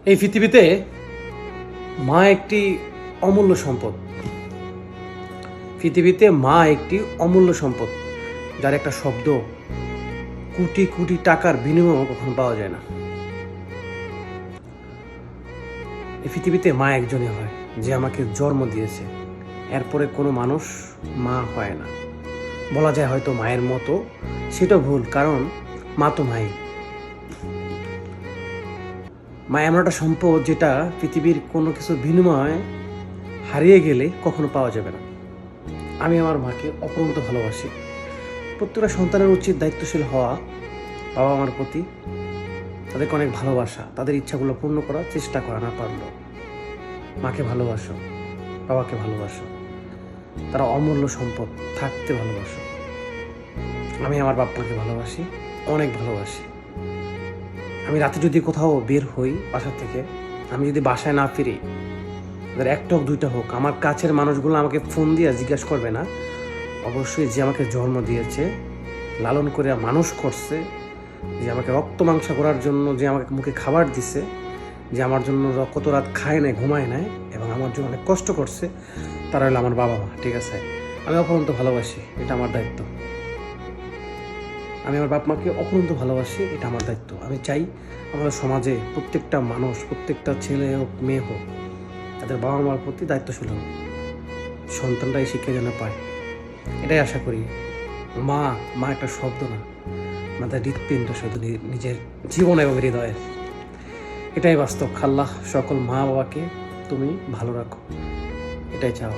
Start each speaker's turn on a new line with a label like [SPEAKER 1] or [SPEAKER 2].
[SPEAKER 1] এই পৃথিবীতে মা একটি অমূল্য সম্পদ। পৃথিবীতে মা একটি অমূল্য সম্পদ, যার একটা শব্দ কোটি কোটি টাকার বিনিময়েও কখনো পাওয়া যায় না। এই পৃথিবীতে মা একজনই হয়, যে আমাকে জন্ম দিয়েছে। এরপরে কোনো মানুষ মা হয় না। বলা যায় হয়তো মায়ের মতো, সেটা ভুল, কারণ মা তো মাই। মা এমন একটা সম্পদ যেটা পৃথিবীর কোনো কিছুর বিনিময়ে হারিয়ে গেলে কখনো পাওয়া যাবে না। আমি আমার মাকে অপরন্ত ভালোবাসি। প্রত্যেকটা সন্তানের উচিত দায়িত্বশীল হওয়া বাবা মার প্রতি, তাদেরকে অনেক ভালোবাসা, তাদের ইচ্ছাগুলো পূর্ণ করার চেষ্টা করা, না পারলেও মাকে ভালোবাসো, বাবাকে ভালোবাসো, তারা অমূল্য সম্পদ, থাকতে ভালোবাসো। আমি আমার বাপ মাকে ভালোবাসি, অনেক ভালোবাসি। আমি রাতে যদি কোথাও বের হই বাসা থেকে, আমি যদি বাসায় না ফিরি, তাদের একটা হোক দুইটা হোক, আমার কাছের মানুষগুলো আমাকে ফোন দিয়ে জিজ্ঞাসা করবে না, অবশ্যই যে আমাকে জন্ম দিয়েছে, লালন করে মানুষ করছে, যে আমাকে রক্ত মাংস করার জন্য, যে আমাকে মুখে খাবার দিছে, যে আমার জন্য কত রাত খায় নাই, ঘুমায় নাই, এবং আমার জন্য অনেক কষ্ট করছে, তারা হলো আমার বাবা মা। ঠিক আছে, আমি অপরন্ত ভালোবাসি, এটা আমার দায়িত্ব। আমি আমার বাপ মাকে অপরন্ত ভালোবাসি, এটা আমার দায়িত্ব। আমি চাই আমাদের সমাজে প্রত্যেকটা মানুষ, প্রত্যেকটা ছেলে হোক মেয়ে হোক, তাদের বাবা মার প্রতি দায়িত্বশীল হোক, সন্তানরা এই শিক্ষা যেন পায়, এটাই আশা করি। মা মা একটা শব্দ না, আমাদের হৃৎপিণ্ড, শুধু নিজের জীবন এবং হৃদয়ের। এটাই বাস্তব। আল্লাহ সকল মা বাবাকে তুমি ভালো রাখো, এটাই চাও।